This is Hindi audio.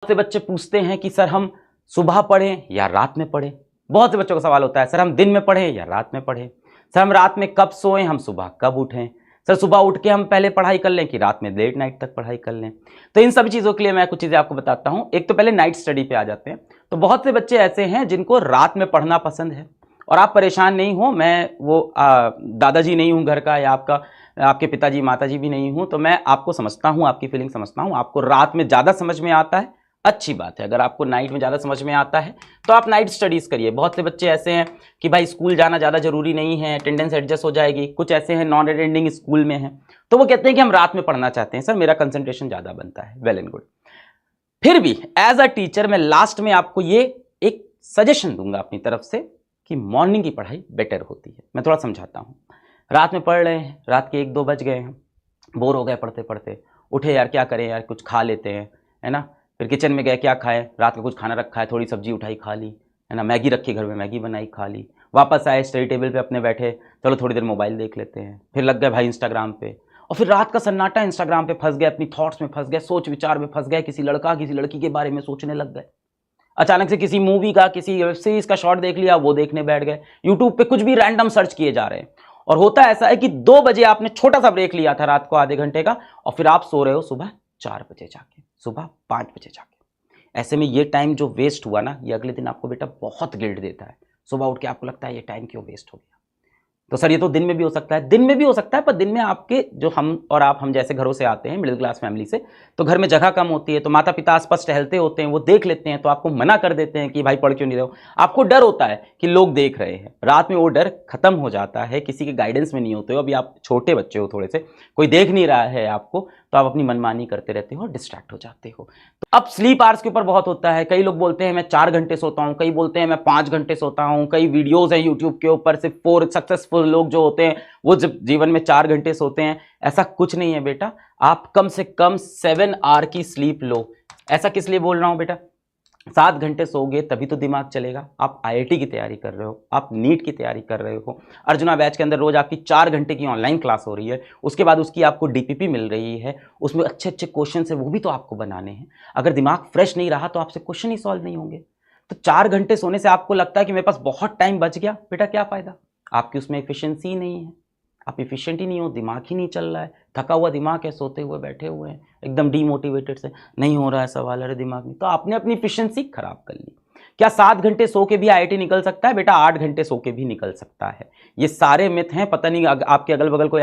से बच्चे पूछते हैं कि सर हम सुबह पढ़ें या रात में पढ़ें। बहुत से बच्चों का सवाल होता है सर हम दिन में पढ़ें या रात में पढ़ें, सर हम रात में कब सोएं, हम सुबह कब उठें, सर सुबह उठ के हम पहले पढ़ाई कर लें कि रात में लेट नाइट तक पढ़ाई कर लें। तो इन सभी चीज़ों के लिए मैं कुछ चीज़ें आपको बताता हूं। एक तो पहले नाइट स्टडी पे आ जाते हैं। तो बहुत से बच्चे ऐसे हैं जिनको रात में पढ़ना पसंद है, और आप परेशान नहीं हो, मैं वो दादाजी नहीं हूँ घर का, या आपके पिताजी माताजी भी नहीं हूँ, तो मैं आपको समझता हूँ, आपकी फीलिंग समझता हूँ। आपको रात में ज़्यादा समझ में आता है, अच्छी बात है। अगर आपको नाइट में ज़्यादा समझ में आता है तो आप नाइट स्टडीज़ करिए। बहुत से बच्चे ऐसे हैं कि भाई स्कूल जाना ज़्यादा जरूरी नहीं है, अटेंडेंस एडजस्ट हो जाएगी। कुछ ऐसे हैं नॉन अटेंडिंग स्कूल में हैं, तो वो कहते हैं कि हम रात में पढ़ना चाहते हैं, सर मेरा कंसंट्रेशन ज़्यादा बनता है। Well and good. फिर भी एज अ टीचर मैं लास्ट में आपको ये एक सजेशन दूंगा अपनी तरफ से कि मॉर्निंग की पढ़ाई बेटर होती है। मैं थोड़ा समझाता हूँ। रात में पढ़ रहे हैं, रात के 1-2 बज गए हैं, बोर हो गए पढ़ते पढ़ते, उठे यार क्या करें यार, कुछ खा लेते हैं, है ना। फिर किचन में गए, क्या खाएं, रात का कुछ खाना रखा है, थोड़ी सब्जी उठाई खा ली, है ना, मैगी रखी घर में, मैगी बनाई खा ली। वापस आए स्टडी टेबल पे अपने बैठे, चलो थोड़ी देर मोबाइल देख लेते हैं, फिर लग गए भाई इंस्टाग्राम पे, और फिर रात का सन्नाटा, इंस्टाग्राम पे फंस गए, अपनी थॉट्स में फंस गए, सोच विचार में फंस गए, किसी लड़का किसी लड़की के बारे में सोचने लग गए। अचानक से किसी मूवी का, किसी वेब सीरीज का शॉर्ट देख लिया, वो देखने बैठ गए। यूट्यूब पे कुछ भी रैंडम सर्च किए जा रहे हैं। और होता ऐसा है कि 2 बजे आपने छोटा सा ब्रेक लिया था रात को आधे घंटे का, और फिर आप सो रहे हो सुबह 4 बजे जाके, सुबह 5 बजे जाके। ऐसे में ये टाइम जो वेस्ट हुआ ना, ये अगले दिन आपको बेटा बहुत गिल्ट देता है। सुबह उठ के आपको लगता है ये टाइम क्यों वेस्ट हो गया। तो सर ये तो दिन में भी हो सकता है, दिन में भी हो सकता है, पर दिन में आपके जो हम और आप, हम जैसे घरों से आते हैं, मिडिल क्लास फैमिली से, तो घर में जगह कम होती है, तो माता पिता आसपास टहलते होते हैं, वो देख लेते हैं, तो आपको मना कर देते हैं कि भाई पढ़ क्यों नहीं रहे हो। आपको डर होता है कि लोग देख रहे हैं। रात में वो डर खत्म हो जाता है, किसी के गाइडेंस में नहीं होते हो, अभी आप छोटे बच्चे हो थोड़े से, कोई देख नहीं रहा है आपको, तो आप अपनी मनमानी करते रहते हो और डिस्ट्रैक्ट हो जाते हो। तो अब स्लीप आवर्स के ऊपर बहुत होता है। कई लोग बोलते हैं मैं 4 घंटे सोता हूँ, कई बोलते हैं मैं 5 घंटे सोता हूँ। कई वीडियोज हैं यूट्यूब के ऊपर, सिर्फ 4 सक्सेसफुल लोग जो होते हैं वो जब जीवन में 4 घंटे सोते हैं। ऐसा कुछ नहीं है बेटा, आप कम से कम 7 आवर की स्लीप लो। ऐसा किस लिए बोल रहा हूं बेटा, 7 घंटे सोओगे तभी तो दिमाग चलेगा। आप आईआईटी की तैयारी कर रहे हो, आप नीट की तैयारी कर रहे हो, अर्जुना बैच के अंदर रोज आपकी 4 घंटे की ऑनलाइन क्लास हो रही है, उसके बाद उसकी आपको डीपीपी मिल रही है, उसमें अच्छे अच्छे क्वेश्चन है, वो भी तो आपको बनाने हैं। अगर दिमाग फ्रेश नहीं रहा तो आपसे क्वेश्चन ही सॉल्व नहीं होंगे। तो 4 घंटे सोने से आपको लगता है कि मेरे पास बहुत टाइम बच गया, बेटा क्या फायदा, आपकी उसमें एफिशिएंसी नहीं है, आप एफिशिएंट ही नहीं हो, दिमाग ही नहीं चल रहा है, थका हुआ दिमाग है, सोते हुए बैठे हुए हैं, एकदम डीमोटिवेटेड से, नहीं हो रहा है सवाल, अरे दिमाग में, तो आपने अपनी एफिशिएंसी खराब कर ली। क्या 7 घंटे सो के भी आईआईटी निकल सकता है बेटा? 8 घंटे सो के भी निकल सकता है। ये सारे मिथ हैं, पता नहीं आपके अगल बगल कोई